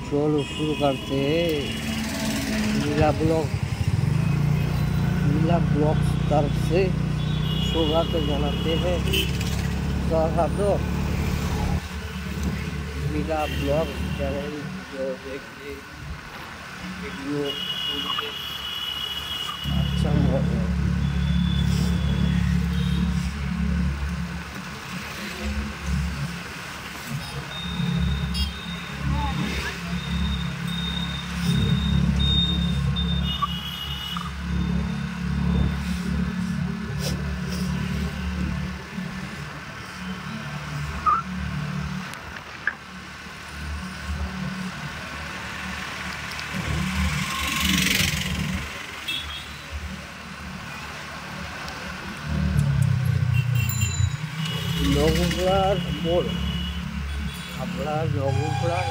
चलो शुरू करते हैं। नीला ब्लॉग्स तरफ से स्वागत जनाते हैं। स्वागत नीला ब्लॉग चैनल जो देखिए वीडियो अच्छा है। নগুপুরার মোড়, আপনার নগুপুরার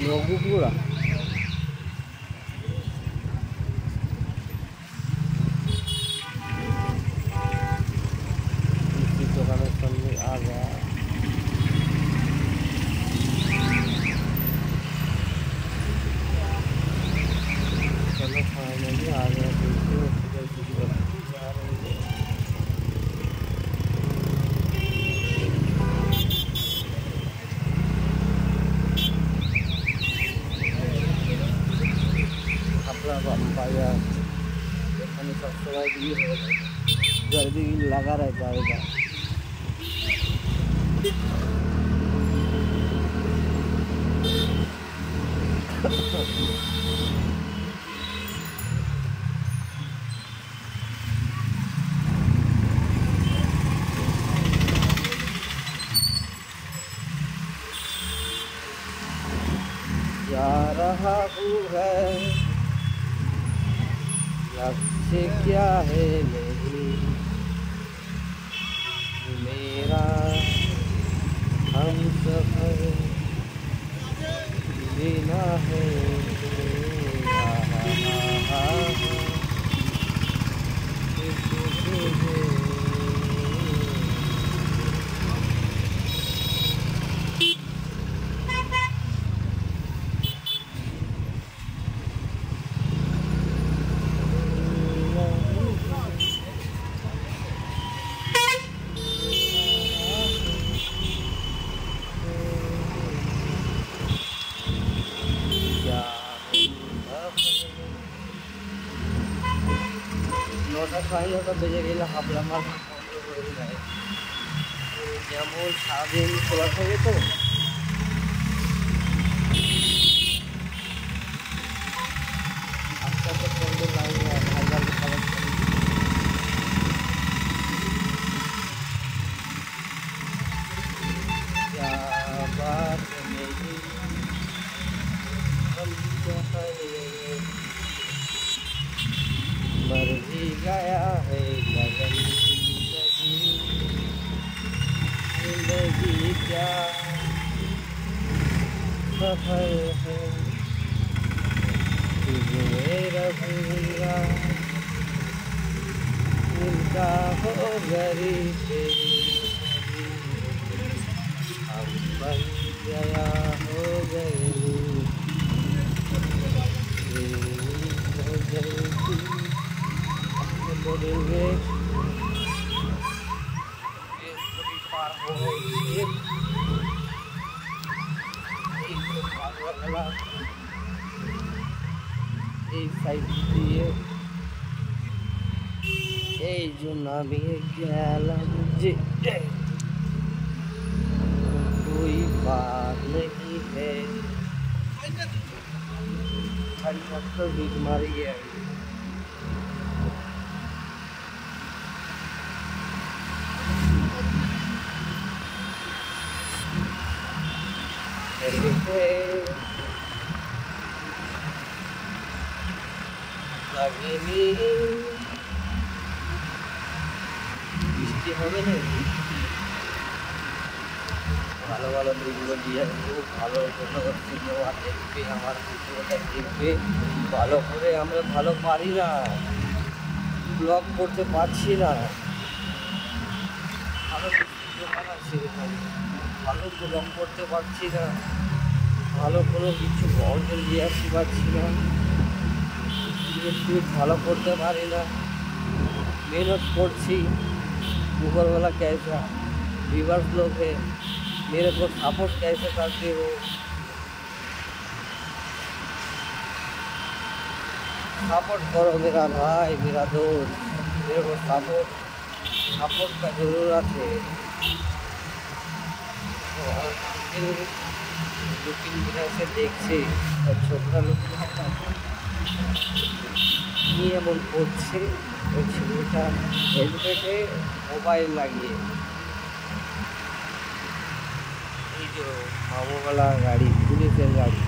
নগুপুরা দোকানের সামনে आ गया। चलो फाइनली आ गया। सब समय गर्दी लगा रहता है इधर। जा रहा हूँ है लक्ष्य क्या है मेरा हम सफर लेना है। নটা সাড়ে নটা বেজে গেলে হাবলা মাছ বন্ধ করে দেয়। যেমন সারাদিন খোলা থাকে তো আস্তে আস্তে বন্ধ লাগে। ভাই ভালো খাবার मर ही गया है लगन जिंदगी क्या सफर है तुझे रहूंगा उनका हो गरीब हम बन गया हो गए बोलेंगे पार हो गई साइड दिए जो नामी गैलम जे कोई बात नहीं है। हेलीकॉप्टर भी मारी है। বৃষ্টি হবে না ভালো ভালো ভিডিও দিয়ে খুব ভালো সিনেমা দেখবে, আমার ভিডিওটা দেখবে ভালো করে। আমরা ভালো পারি না, ব্লগ করতে পারছি না। ভালো দোকান আছে এখানে। ভালো ব্লগ করতে পারছি না, ভালো কোনো কিছু অর্জন দিয়ে আসতে পারছি না, একটু ভালো করতে পারি না। मेहनत করছি, ऊपर वाला कैसा व्यूअर्स लोग है, मेरे को सपोर्ट कैसे करते हो? सपोर्ट करो मेरा भाई, मेरा दोस्त, मेरे को सपोर्ट का ज़रूरत है। लुकिंग मिरर से देखছি ছোটরা লোক নিয়ে এমন করছে, ওই ছেলেটা হেলমেটে মোবাইল লাগিয়ে। এই যে মামুওয়ালা গাড়ি, পুলিশের গাড়ি,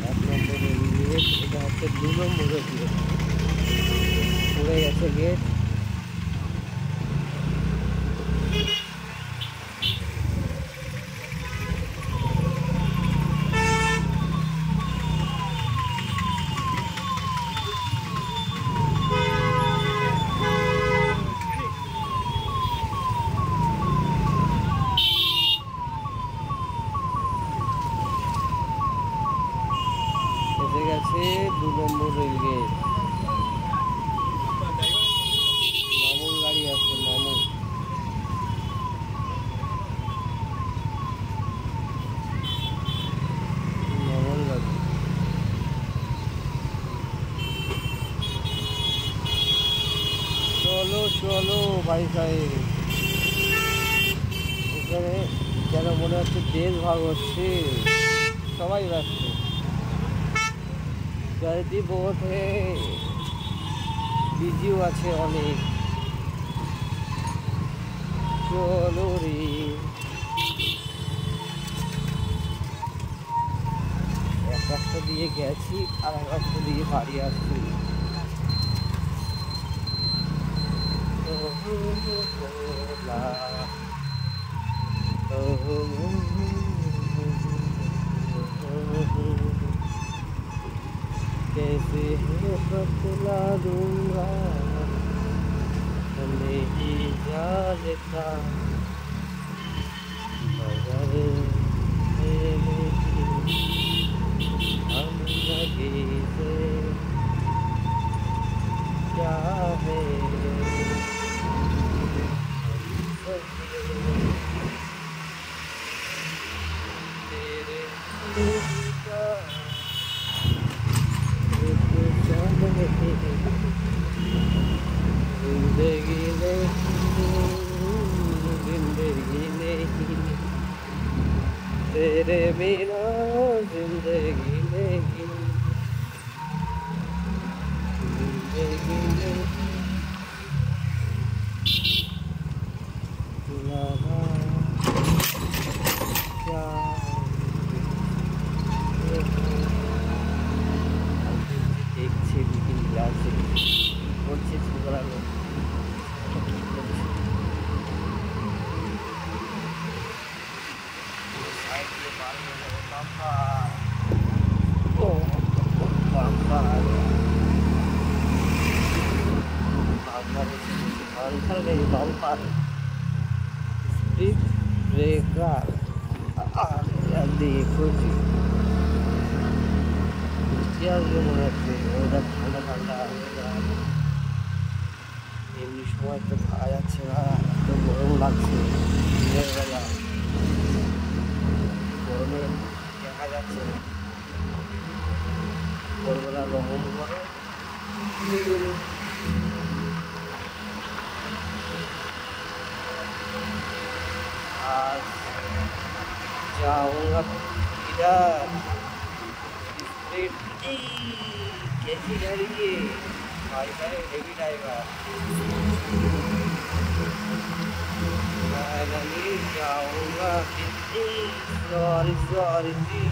1 নম্বরের গেট, এটা হচ্ছে 2 নম্বরের গেট, পড়ে গেছে গেট। এসে গেছে 2 নম্বর রেল গেট। মামুর গাড়ি আছে, মামুর গাড়ি। চলো চলো ভাই সাহেব, এখানে যেন মনে হচ্ছে দেশ ভাগ হচ্ছে, সবাই ব্যস্ত, गर्दी बहुत है, বিজিও আছে অনেক। চলো রে, এক রাস্তা দিয়ে গেছি আর এক রাস্তা দিয়ে বাড়ি আসছি। कैसे है बतला दूंगा, नहीं जानता, मगर हम लगे से क्या है, तेरे जिंदगी नहीं, तेरे बिना जिंदगी नहीं, जिंदगी नहीं। क्या দেখছি বিপিন গ্লাসে করছে ছোকরা লোক। बाम्पर स्पीड ब्रेकर, देखो जी क्या মনে হচ্ছে ওয়েদার ঠান্ডা ঠান্ডা, এমনি সময় তো থাকা যাচ্ছে না, এত গরম লাগছে, দিনের বেলা গরমে দেখা যাচ্ছে না, ভোরবেলা রহম করে। आज जाऊंगा इधर स्ट्रेट, कैसी गाड़ी है भाई भाई, हेवी ड्राइवर। मैं नहीं जाऊंगा, सॉरी सॉरी जी,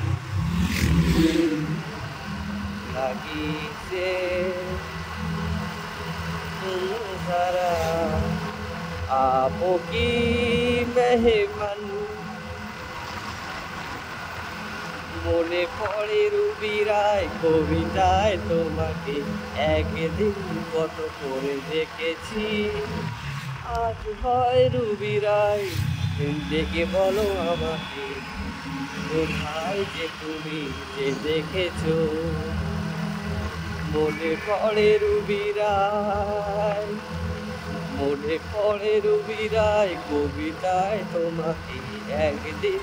लगी से सारा आपो की मेहमान, মনে পড়ে রুবি রায় কবিতায় তোমাকে একদিন কত করে দেখেছি, আজ হয় রুবি রায়, ডেকে বলো আমাকে কোথায় যে তুমি যে দেখেছো। মনে পড়ে রুবি রায়, মনে পড়ে রুবি রায়, কবিতায় তোমাকে একদিন।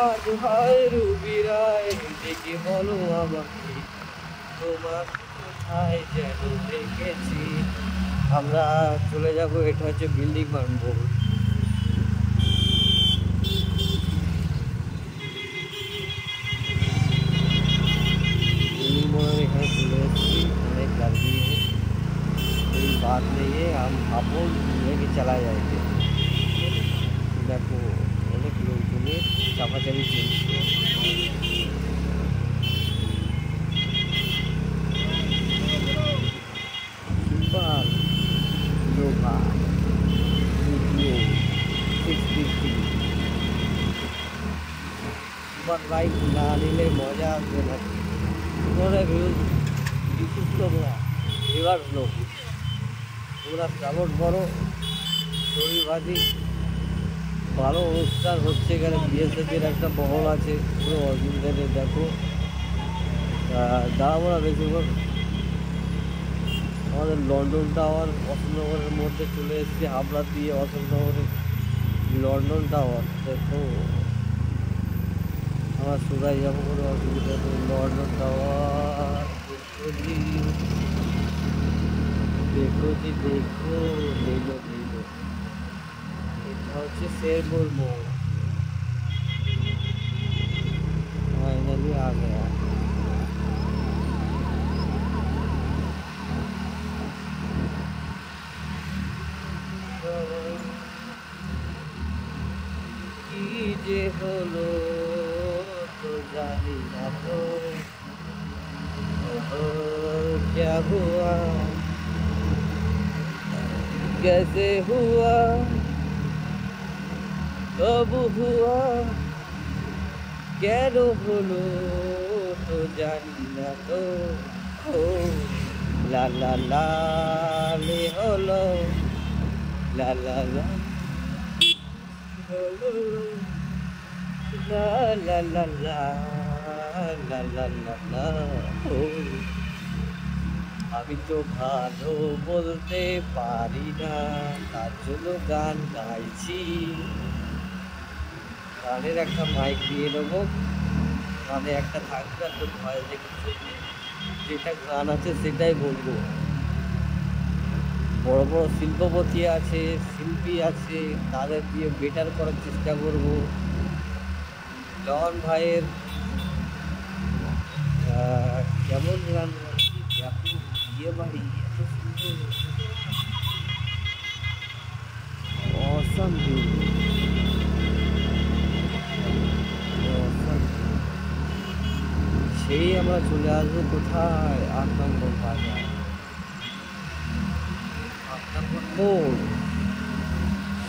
আজ হয় রুবি রায়, ডেকে বলো আমাকে তোমাকে কোথায় যেন দেখেছি। আমরা চলে যাব, এটা হচ্ছে বিল্ডিং বানবো। এখানে চলে এসেছি, অনেক গাড়ি कोई बात नहीं है, हम आपको लेके चला जाएंगे। देखो অনেক লোকজনের চাপাচাপি চলছে। সুপার লোভা সুপার বাইক না নিলে মজা আসবে না। তোমরা বিশেষ তোমরা রিভার্স লোক, তোমরা সাপোর্ট করো। শরীরবাদী ভালো অনুষ্ঠান হচ্ছে এখানে, বিএসএফের একটা মহল আছে, কোনো অসুবিধা নেই। দেখো দাঁড়াবো না বেশিক্ষণ। আমাদের লন্ডন টাওয়ার অশোকনগরের মধ্যে চলে এসেছি, হাবড়া দিয়ে অশোকনগরে লন্ডন টাওয়ার। দেখো আমার সোজাই যাবো, কোনো অসুবিধা নেই। লন্ডন টাওয়ার দেখো জি, দেখো লেলো লেলো। এটা হচ্ছে শেরপুর মোড়। फाइनली आ गया। কি যে হলো তো জানি না তো, क्या हुआ कैसे हुआ कब हुआ কেন হলো তো জানি না তো। ও লা লা লা লে হলো, লা লা লা হলো, লা লা লা লা লা লা লা লা। ও আমি তো ভালো বলতে পারি না, তার জন্য গান গাইছি। গানের একটা মাইক দিয়ে নেবো, গানে একটা থাকবে, তো ভয় দেখে যেটা গান আছে সেটাই বলবো। বড় বড় শিল্পপতি আছে, শিল্পী আছে, তাদের দিয়ে বেটার করার চেষ্টা করব। জন ভাইয়ের কেমন গান এত বিয়ে বাড়ি, এত সুন্দর অসাম। সেই আমরা চলে আসবো কোথায়, 8 নম্বর বাজার, 8 নম্বর মোড়।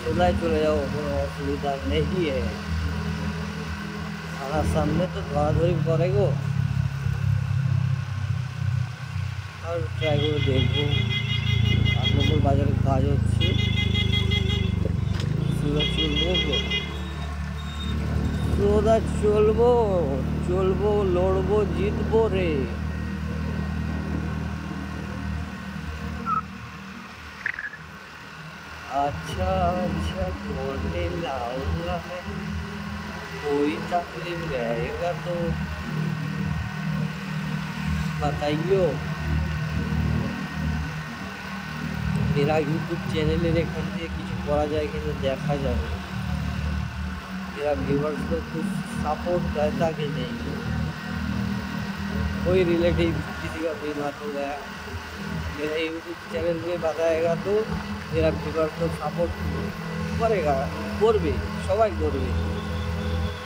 সোজাই চলে যাবো, কোনো অসুবিধা নেই। থানার সামনে তো ধরাধরি করে গো, আর ট্রাই করে দেখবো। 8 নম্বর বাজারে কাজ হচ্ছে, সোজা চলবো, সোজা চলবো, চলবো, লড়বো, জিতবো রে। अच्छा अच्छा बोलने लाऊंगा मैं, कोई तकलीफ रहेगा तो बताइयो। मेरा यूट्यूब चैनल एखान দিয়ে কিছু করা যায় কিন্তু দেখা যাবে। मेरा व्यूअर्स को कुछ सपोर्ट करता कि नहीं, कोई रिलेटिव किसी का बीमार हो गया, मेरा यूट्यूब चैनल में बताएगा तो मेरा व्यूअर्स को सपोर्ट करेगा, করবে, সবাই করবে।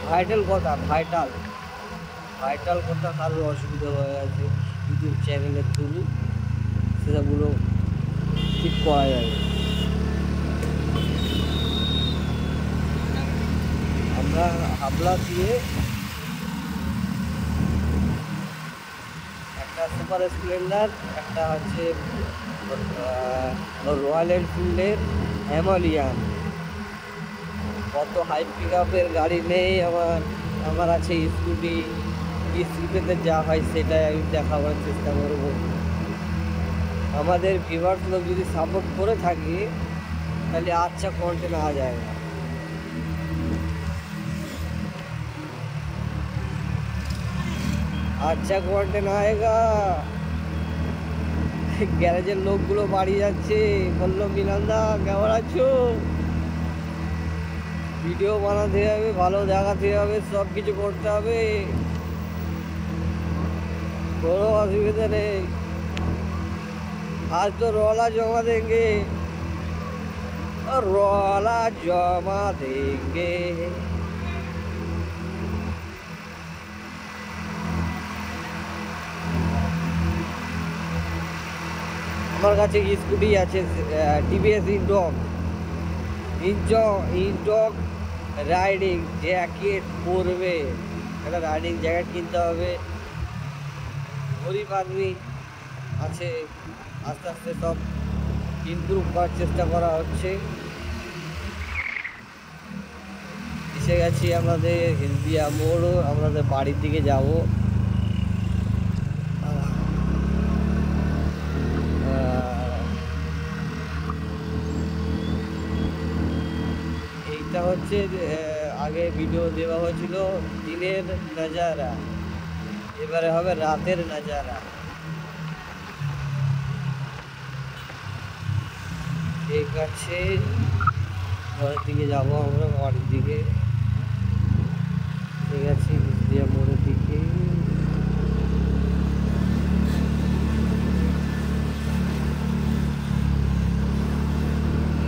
ভাইটাল কথা, ভাইটাল ভাইটাল কথা কারোর অসুবিধা হয়ে আছে ইউটিউব চ্যানেলের থ্রু, সেটাগুলো ঠিক করা যাবে। আমরা হাবড়া দিয়ে একটা সুপার স্প্লেন্ডার, একটা হচ্ছে রয়্যাল এনফিল্ডের হিমালয়ান। কত হাই পিক আপের গাড়ি নেই আমার, আমার আছে স্কুটি। স্কুটিতে যা হয় সেটাই আমি দেখাবার চেষ্টা করব। আমাদের ভিউয়ার্স লোক যদি সাপোর্ট করে থাকি তাহলে আচ্ছা কন্টেন্ট आ जाएगा। আচ্ছা কন্টেন্ট आएगा। গ্যারেজের লোকগুলো বাড়ি যাচ্ছে, বললো মিনান্দা কেমন আছো, ভিডিও বানাতে হবে, ভালো দেখাতে হবে, সব কিছু করতে হবে, কোনো অসুবিধা নেই। आज तो रौला जमा देंगे और रौला जमा देंगे। আমার কাছে স্কুটি আছে টিভিএস ইনটক রাইডিং জ্যাকেট পরবে, একটা রাইডিং জ্যাকেট কিনতে হবে। গরিব আদমি আছে, আস্তে আস্তে সব ইমপ্রুভ করার চেষ্টা করা হচ্ছে। এসে গেছি আমাদের হিলদিয়া মোড়, আমাদের বাড়ির দিকে যাব। এইটা হচ্ছে আগে ভিডিও দেওয়া হয়েছিল দিনের নাজারা, এবারে হবে রাতের নাজারা। ঠিক আছে, ঘরের দিকে যাবো আমরা, বাড়ির দিকে। ঠিক আছে, হিলদিয়া মোড়ের দিকে।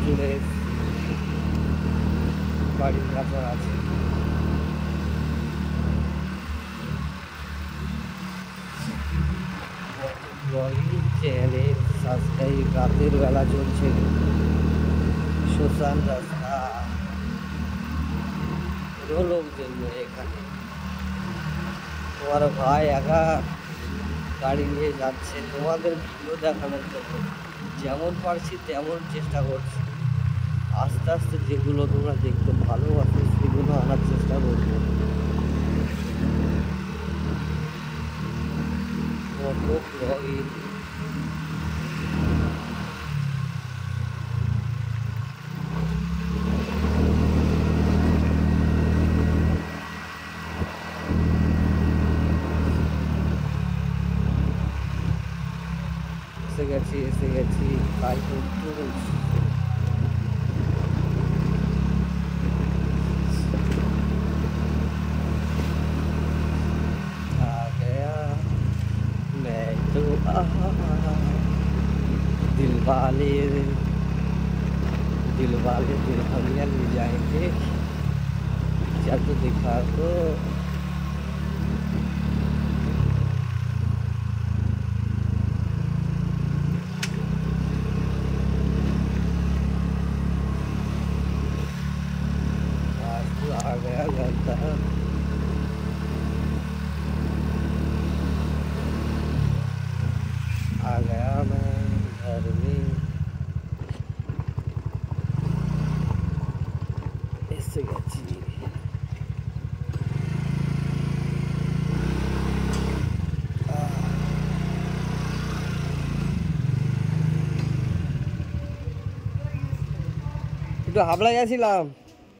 চলে বাড়ির কাছে আছে। ব্লগিং চ্যানেল সাবস্ক্রাইব, রাতের বেলা চলছে শ্মশান রাস্তা, লোকজন এখানে। তোমার ভাই একা গাড়ি নিয়ে যাচ্ছে তোমাদের ভিডিও দেখানোর জন্য, যেমন পারছি তেমন চেষ্টা করছি। আস্তে আস্তে যেগুলো তোমরা দেখতে ভালোবাসো সেগুলো আনার চেষ্টা করবো। কত ব্লগিং, এসে গেছি কাল কিন্তু दिलवाले दुल्हनिया ले जाएंगे, चल तो दिखा तो। आ गया घर तक, आ गया मैं घर में। এসে গেছি। একটু হাবড়া গেছিলাম।